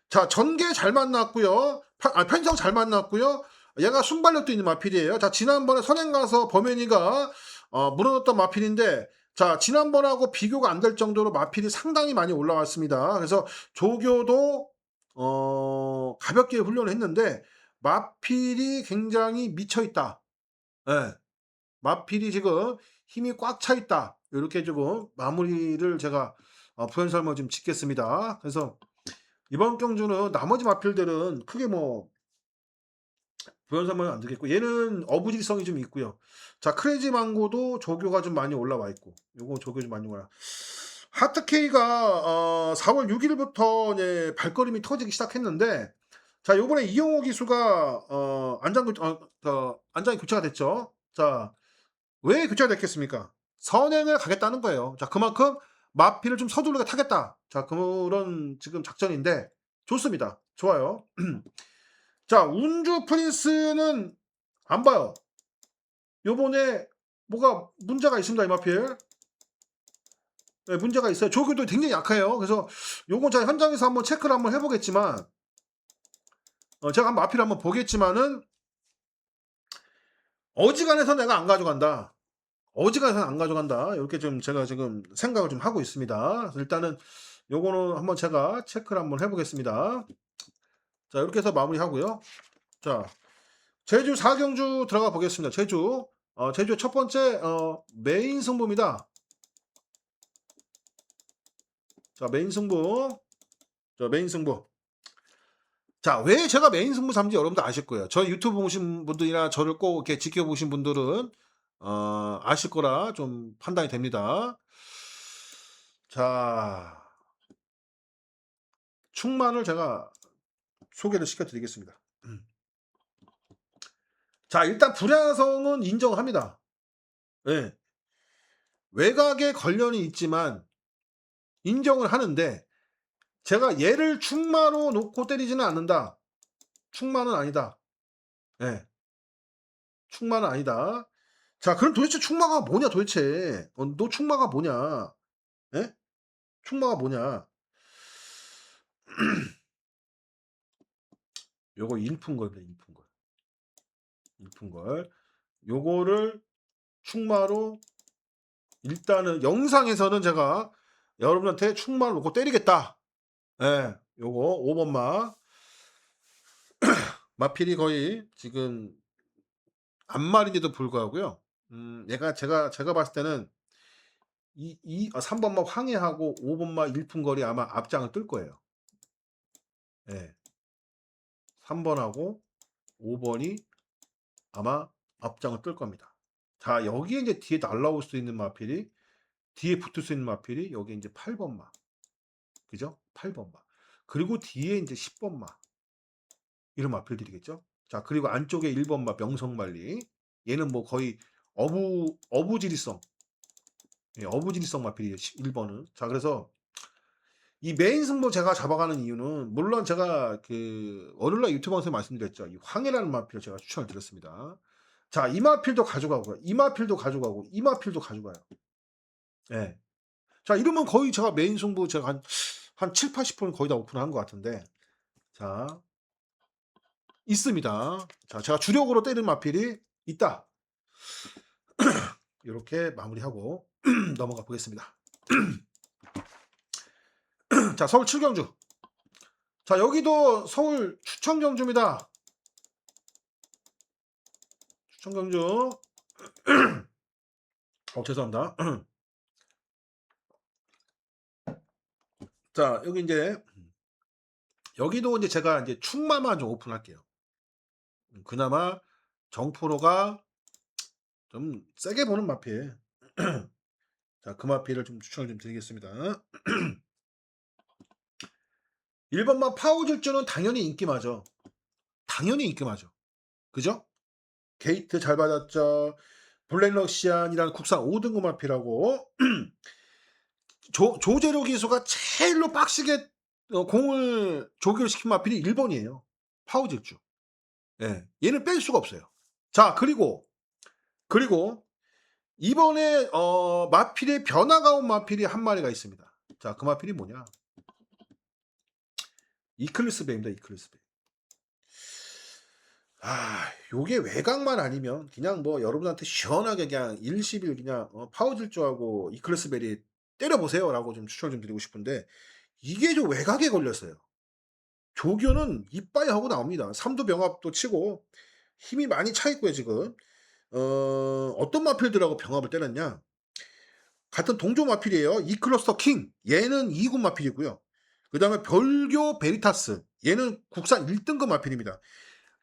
자 전개 잘 만났고요. 편성 잘 만났고요. 얘가 순발력도 있는 마필이에요. 자 지난번에 선행 가서 범현이가 물어넣었던 마필인데, 자 지난번하고 비교가 안 될 정도로 마필이 상당히 많이 올라왔습니다. 그래서 조교도 가볍게 훈련을 했는데 마필이 굉장히 미쳐 있다. 예. 마필이 지금 힘이 꽉 차 있다. 이렇게 조금 마무리를 제가 부연설명 좀 짓겠습니다. 그래서 이번 경주는 나머지 마필들은 크게 뭐 부연설명은 안 되겠고, 얘는 어부지성이 좀 있고요. 자 크레이지 망고도 조교가 좀 많이 올라와 있고, 요거 조교 좀 많이 올라. 하트케이가 4월 6일부터 이제 발걸음이 터지기 시작했는데, 자 요번에 이용호 기수가 안장이 교체가 됐죠. 자 왜 교체가 됐겠습니까? 선행을 가겠다는 거예요. 자 그만큼 마필을 좀 서두르게 타겠다. 자 그런 지금 작전인데 좋습니다. 좋아요. 자 운주 프린스는 안 봐요. 요번에 뭐가 문제가 있습니다. 이 마필. 네, 문제가 있어요. 조교도 굉장히 약해요. 그래서 요건 제가 현장에서 한번 체크를 한번 해보겠지만, 제가 한번 마필을 한번 보겠지만은, 어지간해서 내가 안 가져간다. 어지간해서는 안 가져간다. 이렇게 좀 제가 지금 생각을 좀 하고 있습니다. 그래서 일단은 요거는 한번 제가 체크를 한번 해보겠습니다. 자 이렇게 해서 마무리하고요. 자 제주 4경주 들어가 보겠습니다. 제주 제주의 첫 번째 메인 승부입니다. 자 메인 승부. 자 메인 승부. 자 왜 제가 메인 승부 삼지 여러분들 아실 거예요. 저희 유튜브 보신 분들이나 저를 꼭 이렇게 지켜보신 분들은 아실 거라 좀 판단이 됩니다. 자 충만을 제가 소개를 시켜드리겠습니다. 자 일단 불야성은 인정합니다. 예. 외곽에 관련이 있지만 인정을 하는데, 제가 얘를 충마로 놓고 때리지는 않는다. 충마는 아니다. 예. 충마는 아니다. 자 그럼 도대체 충마가 뭐냐 도대체. 너 충마가 뭐냐. 예? 충마가 뭐냐. 요거 일푼걸입니다. 일푼걸. 일푼걸. 요거를 충마로, 일단은 영상에서는 제가 여러분한테 충마를 놓고 때리겠다. 예. 요거 5번마. 마필이 거의 지금 안말인데도 불구하고요. 얘가 제가 봤을 때는 3번마 황해하고 5번마 일푼걸이 아마 앞장을 뜰 거예요. 예. 3번하고 5번이 아마 앞장을 뜰 겁니다. 자 여기에 이제 뒤에 날라올 수 있는 마필이, 뒤에 붙을 수 있는 마필이 여기 이제 8번마. 그죠? 8번마. 그리고 뒤에 이제 10번마. 이런 마필들이겠죠? 자 그리고 안쪽에 1번마 명성만리. 얘는 뭐 거의 어부지리성. 예, 어부지리성 마필이에요. 1번은. 자 그래서 이 메인 승부 제가 잡아가는 이유는, 물론 제가 그 월요일날 유튜브에서 말씀드렸죠. 이 황해라는 마필을 제가 추천을 드렸습니다. 자 이 마필도 가져가고요. 이 마필도 가져가고 이 마필도 가져가요. 예. 자 이러면 거의 제가 메인 승부 제가 한 7-80%는 거의 다 오픈한 것 같은데, 자 있습니다. 자 제가 주력으로 때리는 마필이 있다. 이렇게 마무리하고 넘어가 보겠습니다. 자, 서울 7경주. 자, 여기도 서울 추천경주입니다. 추천경주. 죄송합니다. 자, 여기 이제 여기도 이제 제가 이제 충마만 좀 오픈할게요. 그나마 정프로가 좀 세게 보는 마필. 자, 그 마필을 좀 추천을 좀 드리겠습니다. 1번마 파워질주는 당연히 인기마죠. 당연히 인기마죠. 그죠? 게이트 잘 받았죠. 블랙러시안이라는 국산 5등급 마필하고 조재료 기수가 제일로 빡시게 공을 조기를 시킨 마필이 1번이에요. 파워질주. 예, 얘는 뺄 수가 없어요. 자, 그리고 이번에 마필의 변화가 온 마필이 한 마리가 있습니다. 자, 그 마필이 뭐냐? 이클리스 베입니다. 이클리스 베. 요게 외곽만 아니면 그냥 뭐 여러분한테 시원하게 그냥 일시빌 그냥 파워질주하고 이클리스 벨이 때려보세요라고 좀 추천을 좀 드리고 싶은데 이게 좀 외곽에 걸렸어요. 조교는 이빠이 하고 나옵니다. 3도 병합도 치고 힘이 많이 차 있고요 지금. 어떤 마필들하고 병합을 때렸냐? 같은 동조 마필이에요. 이클러스터 킹. 얘는 2군 마필이고요. 그 다음에 별교 베리타스. 얘는 국산 1등급 마필입니다.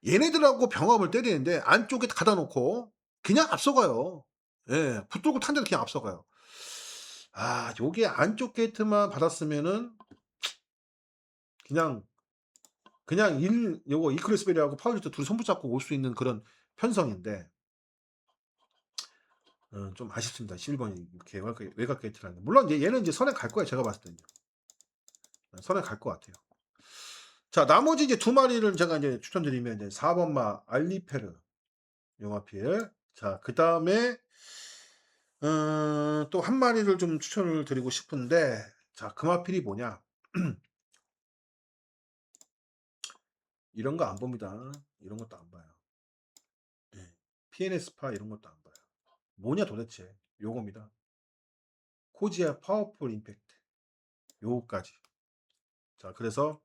얘네들하고 병합을 때리는데 안쪽에 가다 놓고 그냥 앞서가요. 예, 붙들고 탄 데도 그냥 앞서가요. 요게 안쪽 게이트만 받았으면은 그냥 요거 이클리스베리하고 파울리트 둘이 손붙잡고 올 수 있는 그런 편성인데 좀 아쉽습니다. 11번이 이렇게 외곽 게이트라는 게. 물론 이제 얘는 이제 선에 갈 거예요. 제가 봤을 때는요. 선에 갈 것 같아요. 자, 나머지 이제 두 마리를 제가 이제 추천드리면 이제 4번마 알리페르 용화필. 자, 그 다음에 또 한 마리를 좀 추천을 드리고 싶은데, 자, 그 마필이 뭐냐? 이런 거 안 봅니다. 이런 것도 안 봐요. 네. PNS파 이런 것도 안 봐요. 뭐냐 도대체? 요겁니다. 코지아 파워풀 임팩트. 요거까지. 자, 그래서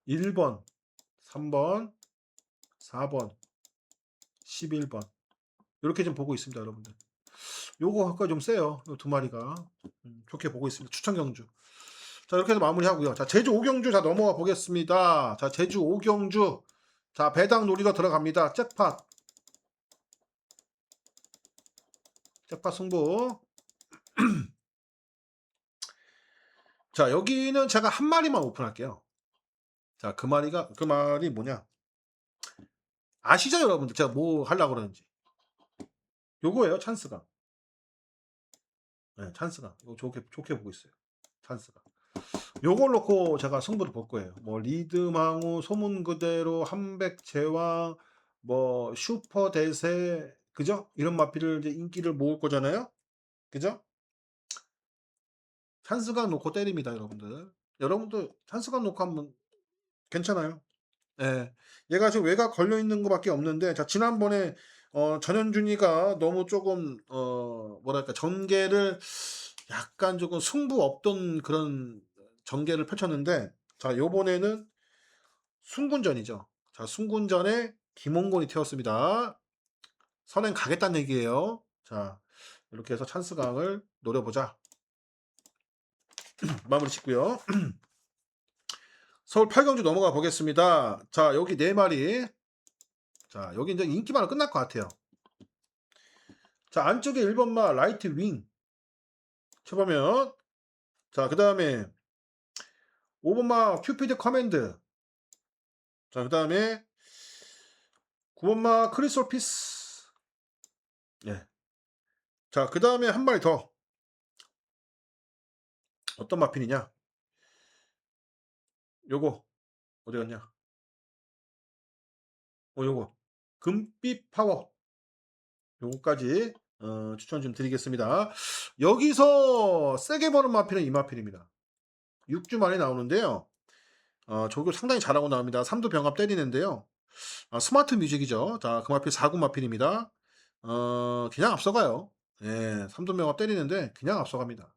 1번, 3번, 4번, 11번. 이렇게 좀 보고 있습니다, 여러분들. 요거 아까 좀 세요. 요 두 마리가. 좋게 보고 있습니다. 추천 경주. 자, 이렇게 해서 마무리하고요. 자, 제주 5경주 자 넘어가 보겠습니다. 자, 제주 5경주. 자, 배당 놀이로 들어갑니다. 잭팟. 잭팟 승부. 자, 여기는 제가 한 마리만 오픈할게요. 자, 그 말이 뭐냐? 아시죠, 여러분들? 제가 뭐 하려고 그러는지. 요거예요, 찬스가. 네, 찬스가. 이거 좋게 보고 있어요. 찬스가. 요걸 놓고 제가 승부를 볼 거예요. 뭐 리드망우, 소문 그대로, 한백 제왕, 뭐 슈퍼 대세, 그죠? 이런 마필을 이제 인기를 모을 거잖아요. 그죠? 찬스각 놓고 때립니다, 여러분들. 여러분들 찬스각 놓고 하면 괜찮아요. 예. 얘가 지금 외곽 걸려 있는 것밖에 없는데, 자, 지난번에 전현준이가 너무 조금 뭐랄까 전개를 약간 조금 승부 없던 그런 전개를 펼쳤는데, 자, 요번에는 순군전이죠. 자, 순군전에 김홍곤이 태웠습니다. 선행 가겠다는 얘기예요. 자, 이렇게 해서 찬스각을 노려보자. 마무리 짓고요. 서울 8경주 넘어가 보겠습니다. 자, 여기 4마리. 자, 여기 이제 인기만은 끝날 것 같아요. 자, 안쪽에 1번마 라이트 윙 쳐보면, 자, 그 다음에 5번마 큐피드 커맨드. 자, 그 다음에 9번마 크리솔 피스. 예. 자, 그 다음에 한 마리 더. 어떤 마핀이냐? 요거. 어디 갔냐? 요거. 금빛 파워. 요거까지 추천 좀 드리겠습니다. 여기서 세게 버는 마필은 이 마필입니다. 6주 만에 나오는데요. 조교 상당히 잘하고 나옵니다. 3도 병합 때리는데요. 스마트 뮤직이죠. 자, 그 마필 4군 마필입니다. 그냥 앞서가요. 예, 삼도명화 때리는데 그냥 앞서갑니다.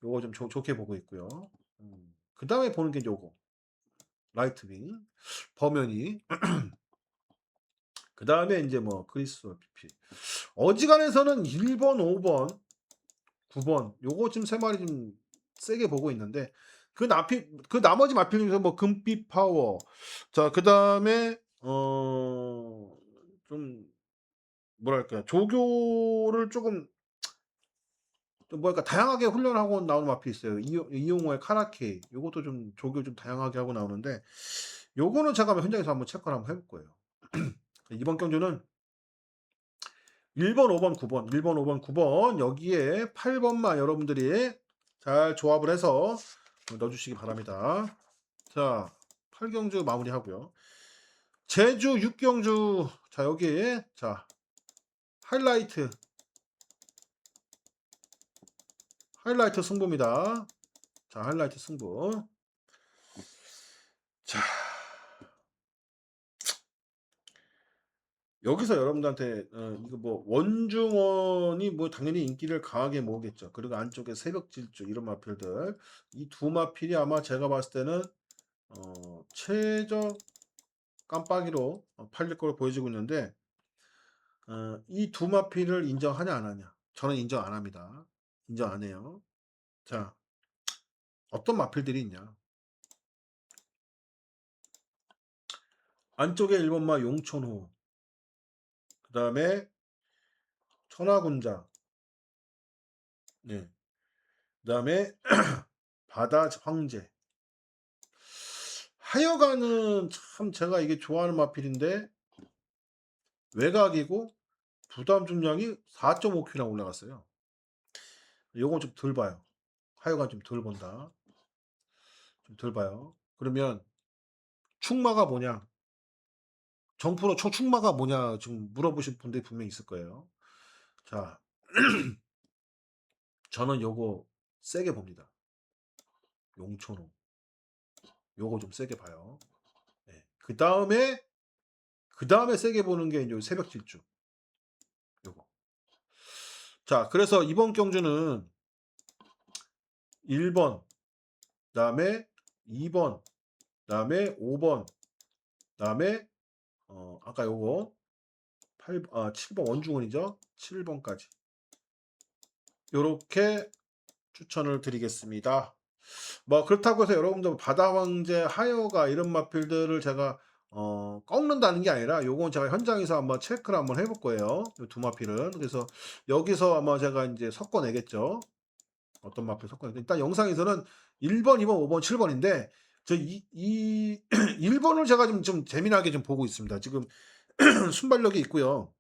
요거 좀 좋게 보고 있고요. 그 다음에 보는 게 요거. 라이트윙. 범연이. 그 다음에 이제 뭐 그리스와 PP. 어지간해서는 1번, 5번, 9번 요거 지금 세 마리 좀 세게 보고 있는데 그 나머지 마필 중에서 뭐 금빛 파워. 자, 그다음에 좀 뭐랄까 조교를 조금 좀 뭐랄까 다양하게 훈련하고 나오는 마필이 있어요. 이용호의 카라케이 요것도 좀 조교 좀 다양하게 하고 나오는데 요거는 제가 현장에서 한번 체크를 한번 해볼 거예요. 이번 경주는 1번, 5번, 9번, 1번, 5번, 9번 여기에 8번만 여러분들이 잘 조합을 해서 넣어주시기 바랍니다. 자, 8경주 마무리하고요. 제주 6경주 자 여기에 자 하이라이트 승부입니다. 자, 하이라이트 승부. 자, 여기서 여러분들한테 이거 뭐 원중원이 뭐 당연히 인기를 강하게 모으겠죠. 그리고 안쪽에 새벽질주 이런 마필들 이 두 마필이 아마 제가 봤을 때는 최저 깜빡이로 팔릴 걸로 보여지고 있는데 이 두 마필을 인정하냐 안 하냐? 저는 인정 안 합니다. 인정 안 해요. 자, 어떤 마필들이 있냐? 안쪽에 1번마 용천호, 그 다음에 천하군자, 네, 그 다음에 바다 황제. 하여간은 참 제가 이게 좋아하는 마필인데 외곽이고 부담 중량이 4.5kg나 올라갔어요. 요건 좀 덜 봐요. 하여간 좀 덜 본다. 좀 덜 봐요. 그러면 충마가 뭐냐? 정프로 초충마가 뭐냐 지금 물어보실 분들이 분명히 있을 거예요. 자, 저는 요거 세게 봅니다. 용천호. 요거 좀 세게 봐요. 네. 그 다음에 세게 보는 게 이제 새벽 질주. 요거. 자, 그래서 이번 경주는 1번, 그다음에 2번, 그다음에 5번, 그다음에 아까 요거 7번 원중원이죠. 7번까지. 요렇게 추천을 드리겠습니다. 뭐 그렇다고 해서 여러분들 바다 황제, 하여가 이런 마필들을 제가 꺾는다는 게 아니라 요건 제가 현장에서 한번 체크를 한번 해볼 거예요. 요 두 마필은. 그래서 여기서 아마 제가 이제 섞어내겠죠. 어떤 마필 섞어내. 일단 영상에서는 1번, 2번, 5번, 7번인데 저 이 1번을 제가 좀 재미나게 좀 보고 있습니다. 지금 순발력이 있고요.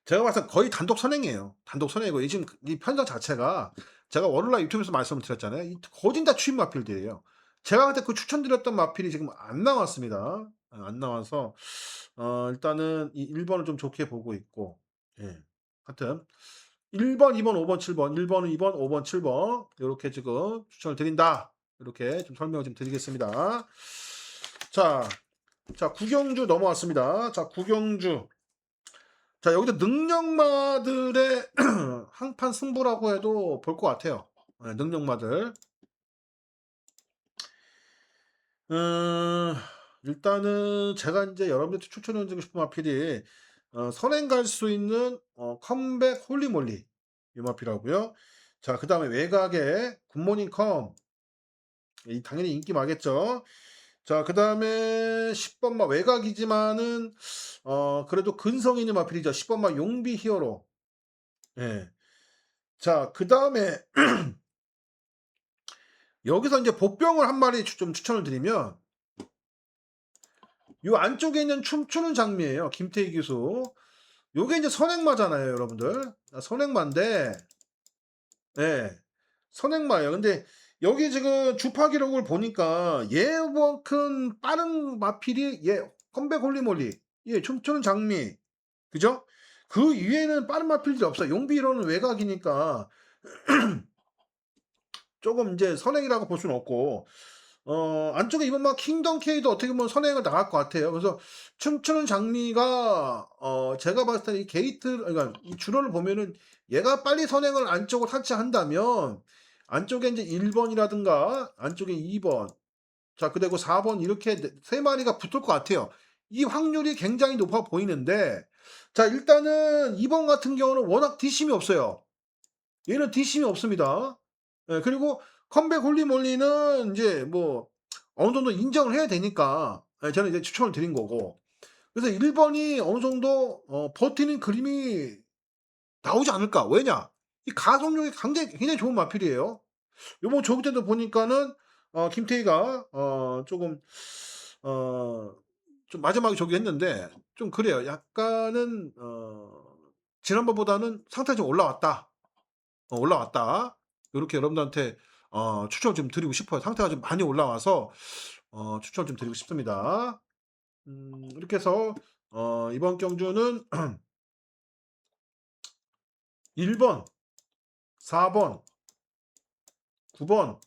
제가 봤을 때 거의 단독 선행이에요. 단독 선행이고 이 지금 이 편성 자체가 제가 월요일날 유튜브에서 말씀을 드렸잖아요. 이 거진 다 추임 마필들이에요. 제가 그때 그 추천드렸던 마필이 지금 안 나왔습니다. 안 나와서 일단은 이 1번을 좀 좋게 보고 있고 예. 하여튼 1번, 2번, 5번, 7번, 1번, 2번, 5번, 7번 요렇게 지금 추천을 드린다. 이렇게 좀 설명을 좀 드리겠습니다. 자, 구경주 넘어왔습니다. 자, 구경주. 자, 여기도 능력마들의 한판 승부라고 해도 볼 것 같아요. 네, 능력마들. 일단은 제가 이제 여러분들한테 추천해 주고 싶은 마필이 선행 갈 수 있는 컴백 홀리몰리 이 마필하고요. 자, 그 다음에 외곽에 굿모닝 컴. 당연히 인기 많겠죠. 자, 그 다음에 10번마 외곽이지만은 그래도 근성 있는 마필이죠. 10번마 용비 히어로. 예. 자, 그 다음에 여기서 이제 보병을 한 마리 좀 추천을 드리면 요 안쪽에 있는 춤추는 장미예요. 김태희 기수. 요게 이제 선행마잖아요, 여러분들. 선행마인데, 예, 선행마예요. 근데 여기 지금 주파 기록을 보니까 예원큰 빠른 마필이 컴백 홀리몰리, 춤추는 장미, 그죠? 그 위에는 빠른 마필들이 없어요. 용비로는 외곽이니까 조금 이제 선행이라고 볼 수는 없고 안쪽에 이번 막 킹덤 K도 어떻게 보면 선행을 나갈 것 같아요. 그래서 춤추는 장미가 제가 봤을 때 이 게이트 그러니까 이 주로를 보면은 얘가 빨리 선행을 안쪽으로 타치한다면 안쪽에 이제 1번이라든가 안쪽에 2번 자 그리고 4번 이렇게 세 마리가 붙을 것 같아요. 이 확률이 굉장히 높아 보이는데 자 일단은 2번 같은 경우는 워낙 뒷심이 없어요. 얘는 뒷심이 없습니다. 예 그리고 컴백 홀리몰리는 인제 뭐 어느 정도 인정을 해야 되니까 예 저는 이제 추천을 드린 거고. 그래서 1 번이 어느 정도 버티는 그림이 나오지 않을까. 왜냐? 이 가속력이 굉장히 좋은 마필이에요. 요번 조기 때도 보니까는 김태희가 쪼금 어 좀 마지막에 조기했는데 좀 그래요. 약간은 지난번보다는 상태가 좀 올라왔다. 올라왔다. 요렇게 여러분들한테 추천을 좀 드리고 싶어요. 상태가 좀 많이 올라와서 추천을 좀 드리고 싶습니다. 이렇게 해서 이번 경주는 1 번, 4 번, 9 번,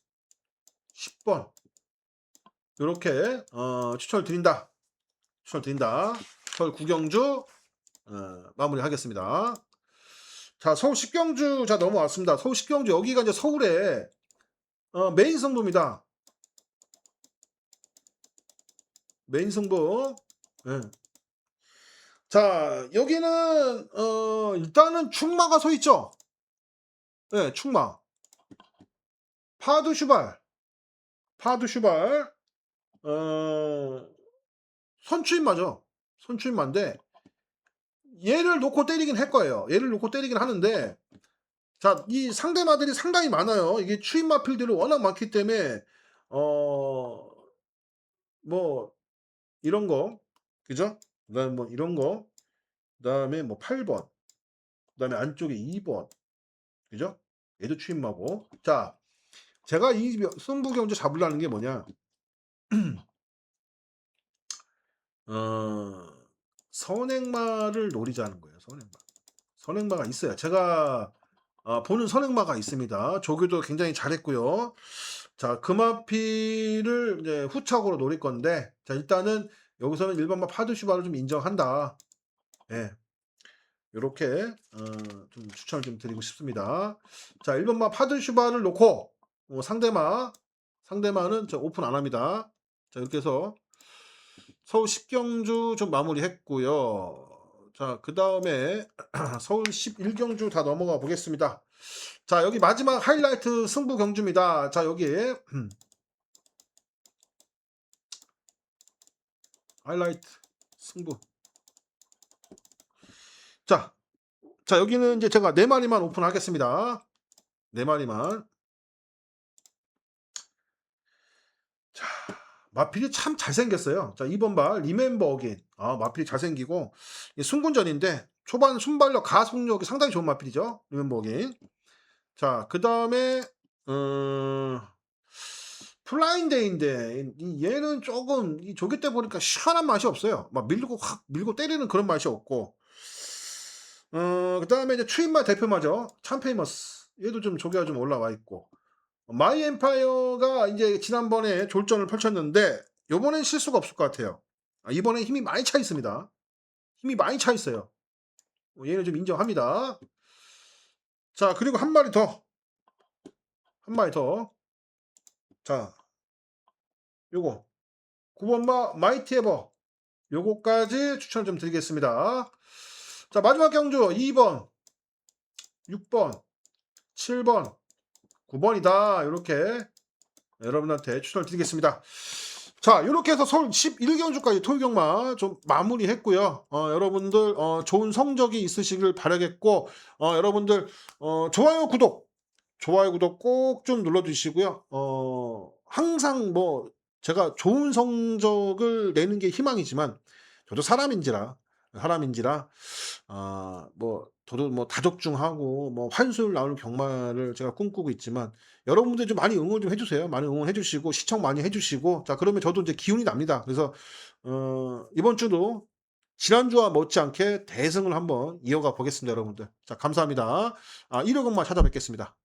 10번 요렇게 추천을 드린다. 추천을 드린다. 서울 구경주 마무리하겠습니다. 자 서울 10경주 자 넘어왔습니다. 서울 10경주 여기가 이제 서울의 메인 승부입니다. 메인 승부. 예. 자 여기는 일단은 충마가 서 있죠. 예 충마. 파두 슈발. 파두 슈발. 어 선추임마죠. 선추임마인데 얘를 놓고 때리긴 할 거예요. 얘를 놓고 때리긴 하는데 자 이 상대마들이 상당히 많아요. 이게 추임마 필드를 워낙 많기 때문에 어 뭐 이런 거 그죠? 그다음에 뭐 이런 거 그다음에 뭐 8 번 그다음에 안쪽에 2 번 그죠? 얘도 추임마고. 자 제가 이 승부 경주 잡으려는 게 뭐냐? 어 선행마를 노리자는 거예요, 선행마. 선행마가 있어요. 제가 보는 선행마가 있습니다. 조교도 굉장히 잘했고요. 자 금화피를 이제 후착으로 노릴 건데 자 일단은 여기서는 일반마 파드슈바를 좀 인정한다. 예. 요렇게 좀 추천을 좀 드리고 싶습니다. 자 1 번마 파드슈바를 놓고 상대마는 저 오픈 안 합니다. 자 이렇게 해서 서울 10경주 좀 마무리했고요. 자 그다음에 서울 11경주 다 넘어가 보겠습니다. 자 여기 마지막 하이라이트 승부 경주입니다. 자 여기에 하이라이트 승부. 자, 자 여기는 이제 제가 4마리만 오픈하겠습니다. 4마리만. 자, 마필이 참 잘생겼어요. 자, 2번 발 리멤버 어게인. 마필이 잘생기고 순군전인데 초반 순발력 가속력이 상당히 좋은 마필이죠. 리멤버 어게인. 자, 그다음에 플라인데이인데 얘는 조금 이 조기 때 보니까 시원한 맛이 없어요. 막 밀고 확 밀고 때리는 그런 맛이 없고 그다음에 이제 추인마 대표마죠. 참페이머스. 얘도 좀 조개가 좀 올라와 있고. 마이 엠파이어가 이제 지난번에 졸전을 펼쳤는데 요번엔 실수가 없을 것 같아요. 이번에 힘이 많이 차 있습니다. 힘이 많이 차 있어요. 얘는 좀 인정합니다. 자, 그리고 한 마리 더. 한 마리 더. 자, 요거 9번마 마이티 에버. 요거까지 추천 좀 드리겠습니다. 자, 마지막 경주 2번, 6번, 7번, 9번이다. 요렇게 여러분한테 추천을 드리겠습니다. 자, 이렇게 해서 서울 11경주까지 토요경마 좀 마무리했고요. 여러분들 좋은 성적이 있으시길 바라겠고 여러분들 좋아요 구독 꼭 좀 눌러주시고요. 항상 뭐 제가 좋은 성적을 내는 게 희망이지만 저도 사람인지라 뭐 저도 뭐 다적중하고 뭐 환술 나오는 경마를 제가 꿈꾸고 있지만 여러분들 좀 많이 응원 좀 해주세요. 많이 응원해 주시고 시청 많이 해주시고 자 그러면 저도 이제 기운이 납니다. 그래서 이번 주도 지난주와 못지않게 대승을 한번 이어가 보겠습니다, 여러분들. 자 감사합니다. 1호 경마 찾아뵙겠습니다.